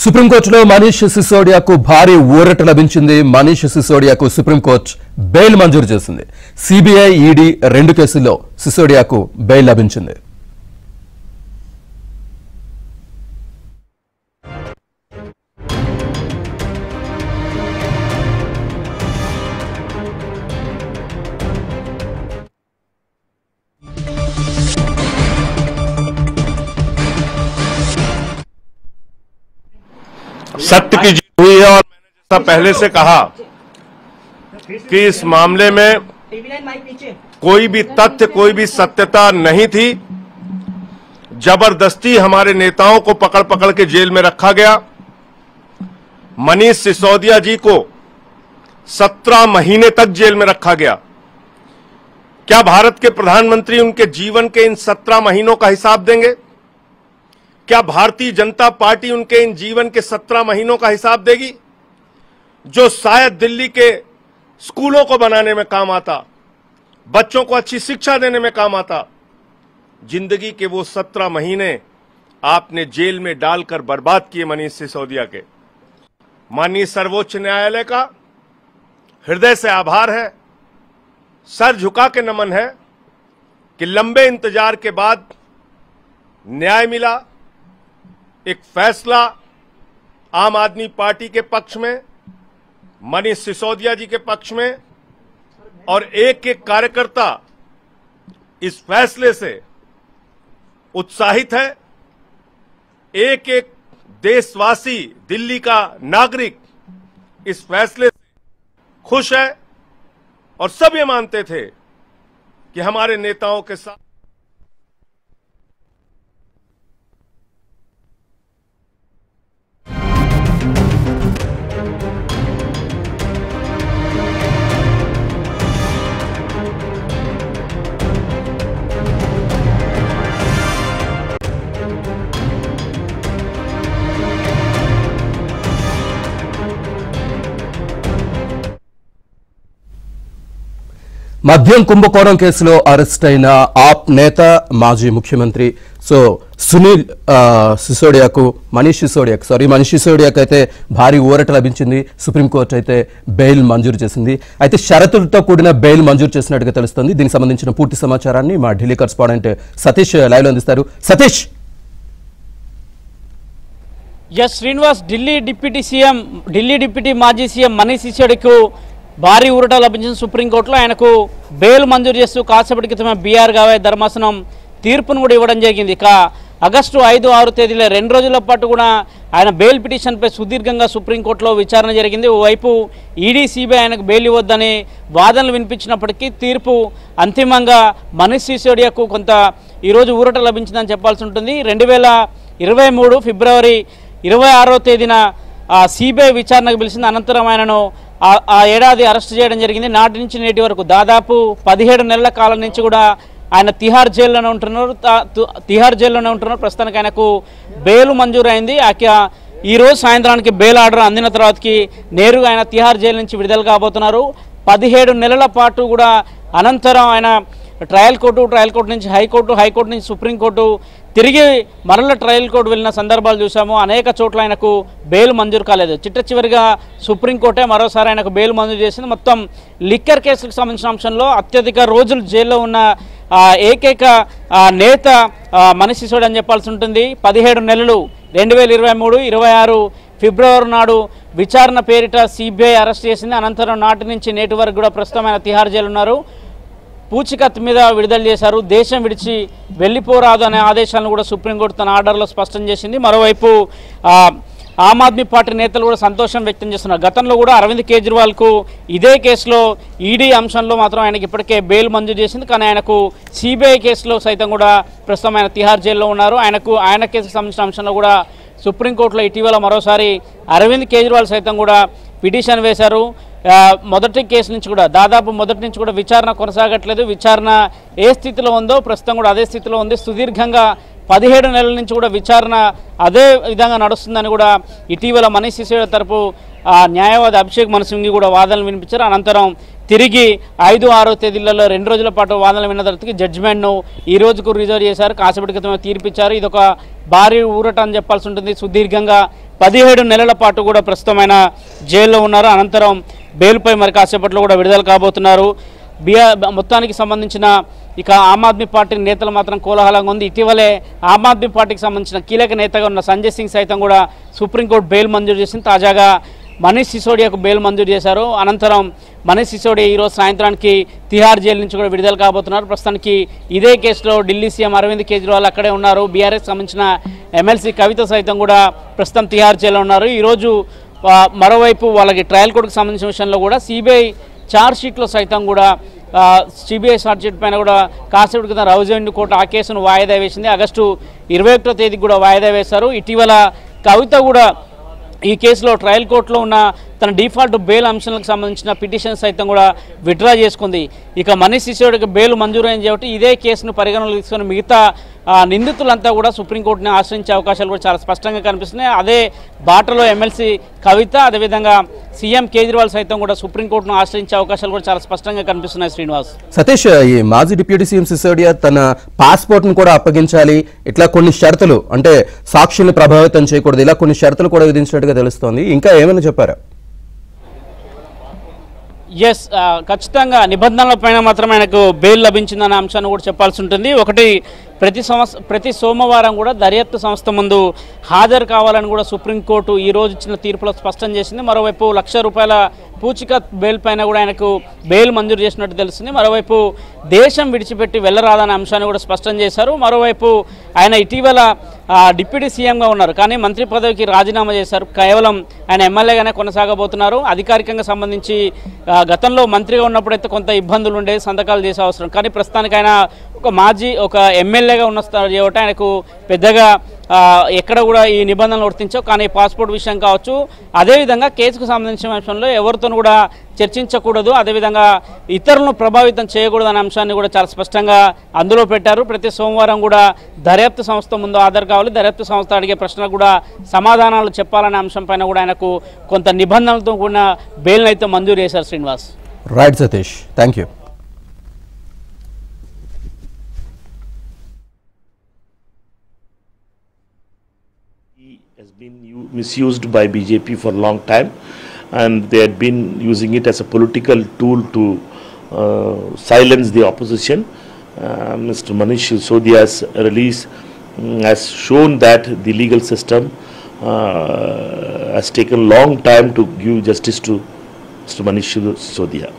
సుప్రీంకోర్టులో మనీష్ సిసోడియాకు భారీ ఊరట లభించింది. మనీష్ సిసోడియాకు సుప్రీంకోర్టు బెయిల్ మంజూరు చేసింది. సిబిఐ, ఈడీ రెండు కేసుల్లో సిసోడియాకు బెయిల్ లభించింది. सत्य की जीत हुई है और मैंने जैसा पहले से कहा कि इस मामले में कोई भी तथ्य, कोई भी सत्यता नहीं थी। जबरदस्ती हमारे नेताओं को पकड़ पकड़ के जेल में रखा गया। मनीष सिसोदिया जी को 17 महीने तक जेल में रखा गया। क्या भारत के प्रधानमंत्री उनके जीवन के इन 17 महीनों का हिसाब देंगे? क्या भारतीय जनता पार्टी उनके इन जीवन के 17 महीनों का हिसाब देगी, जो शायद दिल्ली के स्कूलों को बनाने में काम आता, बच्चों को अच्छी शिक्षा देने में काम आता? जिंदगी के वो 17 महीने आपने जेल में डालकर बर्बाद किए मनीष सिसोदिया के। माननीय सर्वोच्च न्यायालय का हृदय से आभार है, सर झुका के नमन है कि लंबे इंतजार के बाद न्याय मिला, एक फैसला आम आदमी पार्टी के पक्ष में, मनीष सिसोदिया जी के पक्ष में, और एक एक कार्यकर्ता इस फैसले से उत्साहित है। एक एक देशवासी, दिल्ली का नागरिक इस फैसले से खुश है और सब ये मानते थे कि हमारे नेताओं के साथ మద్యం కుంభకోణం కేసులో అరెస్ట్ అయిన ఆప్ నేత, మాజీ ముఖ్యమంత్రి సునీల్ సిసోడియాకు, మనీష్ సిసోడియాకు అయితే భారీ ఊరట లభించింది. సుప్రీంకోర్టు అయితే బెయిల్ మంజూరు చేసింది. అయితే షరతులతో కూడిన బెయిల్ మంజూరు చేసినట్టుగా తెలుస్తోంది. దీనికి సంబంధించిన పూర్తి సమాచారాన్ని మా ఢిల్లీ కరెస్పాండెంట్ సతీష్ లైవ్ లో అందిస్తారు. సతీష్. శ్రీనివాస్, ఢిల్లీ డిప్యూటీ మాజీ సీఎం మనీష్ సిసోడియాకు భారీ ఊరట లభించిన సుప్రీంకోర్టులో ఆయనకు బెయిల్ మంజూరు చేస్తూ కాసేపటి క్రితమే బీఆర్ గవాయ్ ధర్మాసనం తీర్పును కూడా ఇవ్వడం జరిగింది. ఇక ఆగస్టు 5, 6 తేదీల 2 రోజుల పాటు కూడా ఆయన బెయిల్ పిటిషన్పై సుదీర్ఘంగా సుప్రీంకోర్టులో విచారణ జరిగింది. ఓవైపు ఈడీ, సిబిఐ ఆయనకు బెయిల్ ఇవ్వద్దని వాదనలు వినిపించినప్పటికీ తీర్పు అంతిమంగా మనీష్ సిసోడియాకు కొంత ఈరోజు ఊరట లభించిందని చెప్పాల్సి ఉంటుంది. 2023 ఫిబ్రవరి 26వ తేదీన సిబిఐ విచారణకు పిలిచింది. అనంతరం ఆయనను ఆ ఏడాది అరెస్ట్ చేయడం జరిగింది. నాటి నుంచి నేటి వరకు దాదాపు 17 నెలల కాలం నుంచి కూడా ఆయన తిహార్ జైల్లోనే ఉంటున్నారు. ప్రస్తుతానికి ఆయనకు బెయిల్ మంజూరు అయింది. ఈ రోజు సాయంత్రానికి బెయిల్ ఆర్డర్ అందిన తర్వాతకి నేరుగా ఆయన తిహార్ జైలు నుంచి విడుదల కాబోతున్నారు. 17 నెలల పాటు కూడా అనంతరం ఆయన ట్రయల్ కోర్టు నుంచి హైకోర్టు నుంచి సుప్రీంకోర్టు, తిరిగి మరల ట్రయల్ కోర్టు వెళ్ళిన సందర్భాలు చూసాము. అనేక చోట్ల ఆయనకు బెయిల్ మంజూరు కాలేదు. చివరిగా సుప్రీంకోర్టే మరోసారి ఆయనకు బెయిల్ మంజూరు చేసింది. మొత్తం లిక్కర్ కేసులకు సంబంధించిన అంశంలో అత్యధిక రోజులు జైల్లో ఉన్న ఏకైక నేత మనీష్ సిసోడియా అని చెప్పాల్సి ఉంటుంది. 17 నెలలు 2023, 26 ఫిబ్రవరి నాడు విచారణ పేరిట సిబిఐ అరెస్ట్ చేసింది. అనంతరం నాటి నుంచి నేటి వరకు కూడా ప్రస్తుతం ఆయన తిహార్ జైలు ఉన్నారు. పూచికత్తు మీద విడుదల చేశారు. దేశం విడిచి వెళ్ళిపోరాదు అనే ఆదేశాలను కూడా సుప్రీంకోర్టు తన ఆర్డర్లో స్పష్టం చేసింది. మరోవైపు ఆమ్ ఆద్మీ పార్టీ నేతలు కూడా సంతోషం వ్యక్తం చేస్తున్నారు. గతంలో కూడా అరవింద్ కేజ్రీవాల్కు ఇదే కేసులో ఈడీ అంశంలో మాత్రం ఆయనకి ఇప్పటికే బెయిల్ మంజూరు చేసింది. కానీ ఆయనకు సిబిఐ కేసులో సైతం కూడా ప్రస్తుతం ఆయన తిహార్ జైల్లో ఉన్నారు. ఆయన కేసుకు సంబంధించిన అంశంలో కూడా సుప్రీంకోర్టులో ఇటీవల మరోసారి అరవింద్ కేజ్రీవాల్ సైతం కూడా పిటిషన్ వేశారు. మొదటి కేసు నుంచి కూడా మొదటి నుంచి కూడా విచారణ కొనసాగట్లేదు. విచారణ ఏ స్థితిలో ఉందో ప్రస్తుతం కూడా అదే స్థితిలో ఉంది. సుదీర్ఘంగా 17 నెలల నుంచి కూడా విచారణ అదే విధంగా నడుస్తుందని కూడా ఇటీవల మనీష్ సిసోడియా తరపు న్యాయవాది అభిషేక్ మను సింఘ్వి కూడా వాదనలు వినిపించారు. అనంతరం తిరిగి 5, 6 తేదీలలో 2 రోజుల పాటు వాదనలు విన్న తర్వాత జడ్జిమెంట్ను ఈ రోజుకు రిజర్వ్ చేశారు. కాసేపటి క్రితం తీర్పిచ్చారు. ఇదొక భారీ ఊరట అని చెప్పాల్సి ఉంటుంది. సుదీర్ఘంగా 17 నెలల పాటు కూడా ప్రస్తుతం ఆయన జైల్లో ఉన్నారు. అనంతరం బెయిల్పై మరి కాసేపట్లో కూడా విడుదల కాబోతున్నారు. మొత్తానికి సంబంధించిన ఇక ఆమ్ ఆద్మీ పార్టీ నేతలు మాత్రం కోలాహలంగా ఉంది. ఇటీవలే ఆమ్ ఆద్మీ పార్టీకి సంబంధించిన కీలక నేతగా ఉన్న సంజయ్ సింగ్ సైతం కూడా సుప్రీంకోర్టు బెయిల్ మంజూరు చేసింది. తాజాగా మనీష్ సిసోడియాకు బెయిల్ మంజూరు చేశారు. అనంతరం మనీష్ సిసోడియా ఈరోజు సాయంత్రానికి తిహార్ జైలు నుంచి కూడా విడుదల కాబోతున్నారు. ప్రస్తుతానికి ఇదే కేసులో ఢిల్లీ సీఎం అరవింద్ కేజ్రీవాల్ అక్కడే ఉన్నారు. బీఆర్ఎస్ సంబంధించిన ఎమ్మెల్సీ కవిత సైతం కూడా ప్రస్తుతం తిహార్ జైల్లో ఉన్నారు. ఈరోజు మరోవైపు వాళ్ళకి ట్రయల్ కోర్టుకు సంబంధించిన విషయంలో కూడా సిబిఐ ఛార్జ్ షీట్లో సైతం కూడా సిబిఐ ఛార్జ్ షీట్ పైన కూడా కాసేపటి క్రితం రౌజెండ్ కోర్టు ఆ కేసును వాయిదా వేసింది. ఆగస్టు 21వ తేదీకి కూడా వాయిదా వేశారు. ఇటీవల కవిత కూడా ఈ కేసులో ట్రయల్ కోర్టులో ఉన్న తన డిఫాల్ట్ బెయిల్ అంశాలకు సంబంధించిన పిటిషన్ సైతం కూడా విత్డ్రా చేసుకుంది. ఇక మనీష్ సిసోడియాకి బెయిల్ మంజూరైంది కాబట్టి ఇదే కేసును పరిగణనలోకి తీసుకుని మిగతా నిందితులంతా కూడా సుప్రీంకోర్టుని ఆశ్రయించే అవకాశాలు కూడా చాలా స్పష్టంగా కనిపిస్తున్నాయి. అదే బాటలో ఎమ్మెల్సీ కవిత అదేవిధంగా సీఎం కేజ్రీవాల్ సైతం కూడా సుప్రీంకోర్టును ఆశ్రయించే అవకాశాలు కూడా చాలా స్పష్టంగా కనిపిస్తున్నాయి. శ్రీనివాస్, సతీష్, ఈ మాజీ డిప్యూటీ సీఎం సిసోడియా తన పాస్పోర్ట్ను కూడా అప్పగించాలి, ఇట్లా కొన్ని షరతులు, అంటే సాక్షుల్ని ప్రభావితం చేయకూడదు, ఇలా కొన్ని షరతులు కూడా విధించినట్టుగా తెలుస్తోంది. ఇంకా ఏమైనా చెప్పారా? ఎస్, ఖచ్చితంగా నిబంధనల పైన మాత్రం ఆయనకు బెయిల్ లభించిందనే అంశాన్ని కూడా చెప్పాల్సి ఉంటుంది. ఒకటి, ప్రతి సోమవారం కూడా దర్యాప్తు సంస్థ ముందు హాజరు కావాలని కూడా సుప్రీంకోర్టు ఈ రోజు ఇచ్చిన తీర్పులో స్పష్టం చేసింది. మరోవైపు ₹1,00,000 పూచికత్ బెయిల్ పైన కూడా ఆయనకు బెయిల్ మంజూరు చేసినట్టు తెలుస్తుంది. మరోవైపు దేశం విడిచిపెట్టి వెళ్ళరాదనే అంశాన్ని కూడా స్పష్టం చేశారు. మరోవైపు ఆయన ఇటీవల డిప్యూటీ సీఎంగా ఉన్నారు, కానీ మంత్రి పదవికి రాజీనామా చేశారు. కేవలం ఆయన ఎమ్మెల్యేగానే కొనసాగబోతున్నారు. అధికారికంగా సంబంధించి గతంలో మంత్రిగా ఉన్నప్పుడైతే కొంత ఇబ్బందులు ఉండేవి, సంతకాలు చేసే అవసరం. కానీ ప్రస్తుతానికి ఆయన ఒక ఎమ్మెల్యేగా ఉన్న చేయటం ఆయనకు పెద్దగా ఎక్కడ కూడా ఈ నిబంధనలు వర్తించవు. కానీ పాస్పోర్ట్ విషయం కావచ్చు, అదేవిధంగా కేసుకు సంబంధించిన విషయంలో ఎవరితో కూడా చర్చించకూడదు, అదేవిధంగా ఇతరులను ప్రభావితం చేయకూడదు అనే అంశాన్ని కూడా చాలా స్పష్టంగా అందులో పెట్టారు. ప్రతి సోమవారం కూడా దర్యాప్తు సంస్థ ముందు హాజరు కావాలి, దర్యాప్తు సంస్థ అడిగే ప్రశ్నలకు కూడా సమాధానాలు చెప్పాలనే అంశం పైన కూడా ఆయనకు కొంత నిబంధనలతో కూడిన బెయిల్ని అయితే మంజూరు చేశారు. Srinivas, right Satish, thank you. Has been misused by BJP for a long time, and they had been using it as a political tool to silence the opposition. Mr. Manish Sisodia's release has shown that the legal system has taken a long time to give justice to Mr. Manish Sisodia.